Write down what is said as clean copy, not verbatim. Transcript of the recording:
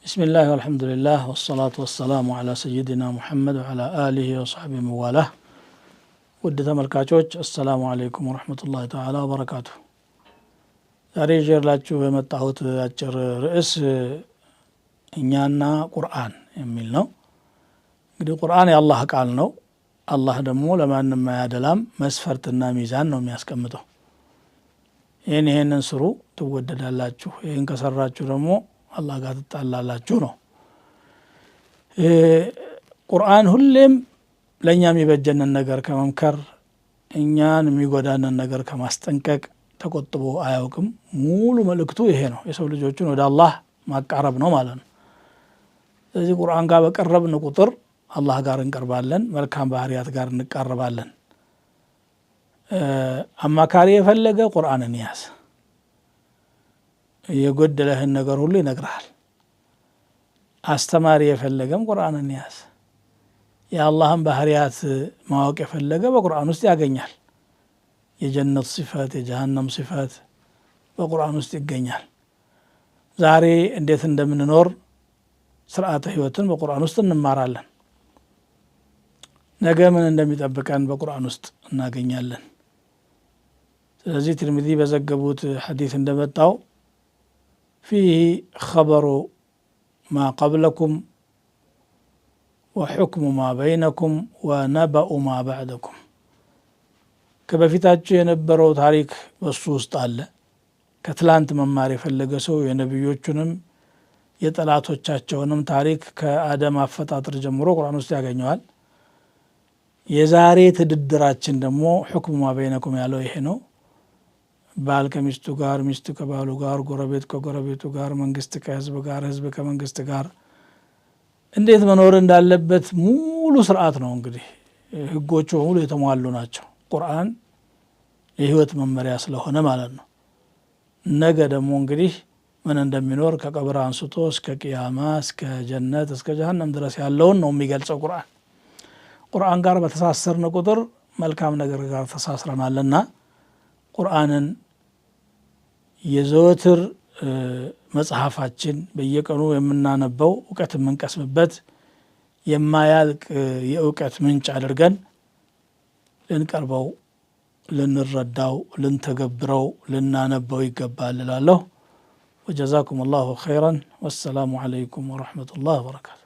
بسم الله والحمد لله والصلاة والسلام على سيدنا محمد وعلى آله وصحبه مواله ودي تملكاتوች السلام عليكم ورحمة الله تعالى وبركاته ዛሬ ይዤላችሁ የመጣሁት አጭር ርዕስ እኛና ቁርአን የሚል ነው። እንግዲህ ቁርአን የአላህ ቃል ነው። አላህ ደግሞ ለማንም ማያደላም መስፈርትና ሚዛን ነው የሚያስቀምጠው። ይሄንን ስሩ ትወደዳላችሁ፣ ይሄን ከሰራችሁ ደግሞ አላህ ጋር ትጣላላችሁ ነው። ቁርአን ሁሌም ለኛ የሚበጀንን ነገር ከመምከር እኛን የሚጎዳንን ነገር ከማስጠንቀቅ ተቆጥቦ አያውቅም። ሙሉ መልእክቱ ይሄ ነው። የሰው ልጆችን ወደ አላህ ማቃረብ ነው ማለት ነው። ስለዚህ ቁርአን ጋር በቀረብን ቁጥር አላህ ጋር እንቀርባለን፣ መልካም ባህሪያት ጋር እንቃረባለን። አማካሪ የፈለገ ቁርአንን ያዝ፣ የጎደለህን ነገር ሁሉ ይነግርሃል። አስተማሪ የፈለገም ቁርአንን ያዝ። የአላህን ባህሪያት ማወቅ የፈለገ በቁርአን ውስጥ ያገኛል። የጀነት ሲፈት፣ የጀሃነም ሲፈት በቁርአን ውስጥ ይገኛል። ዛሬ እንዴት እንደምንኖር ስርዓተ ህይወትን በቁርአን ውስጥ እንማራለን። ነገ ምን እንደሚጠብቀን በቁርአን ውስጥ እናገኛለን። ስለዚህ ትርሚዚ በዘገቡት ሐዲስ እንደመጣው ፊህ ኸበሩ ማ ቀብለኩም ወሑክሙ ማ በይነኩም ወነበኡ ማ ባዕደኩም፣ ከበፊታችሁ የነበረው ታሪክ በሱ ውስጥ አለ። ከትላንት መማር የፈለገ ሰው የነቢዮቹንም የጠላቶቻቸውንም ታሪክ ከአደም አፈጣጠር ጀምሮ ቁርአን ውስጥ ያገኘዋል። የዛሬ ትድድራችን ደግሞ ሑክሙ ማ በይነኩም ያለው ይሄ ነው። ባል ከሚስቱ ጋር፣ ሚስት ከባሉ ጋር፣ ጎረቤት ከጎረቤቱ ጋር፣ መንግስት ከህዝብ ጋር፣ ህዝብ ከመንግስት ጋር እንዴት መኖር እንዳለበት ሙሉ ስርዓት ነው። እንግዲህ ህጎቹ ሙሉ የተሟሉ ናቸው። ቁርአን የህይወት መመሪያ ስለሆነ ማለት ነው። ነገ ደግሞ እንግዲህ ምን እንደሚኖር ከቀብር አንስቶ እስከ ቅያማ እስከ ጀነት እስከ ጀሃነም ድረስ ያለውን ነው የሚገልጸው ቁርአን። ቁርአን ጋር በተሳሰርን ቁጥር መልካም ነገር ጋር ተሳስረናልና ቁርአንን የዘወትር መጽሐፋችን በየቀኑ የምናነበው እውቀት የምንቀስምበት የማያልቅ የእውቀት ምንጭ አድርገን ልንቀርበው፣ ልንረዳው፣ ልንተገብረው፣ ልናነበው ይገባል እላለሁ። ወጀዛኩም አላሁ ኸይረን። ወሰላሙ ዓለይኩም ወረሕመቱላህ ወበረካቱ።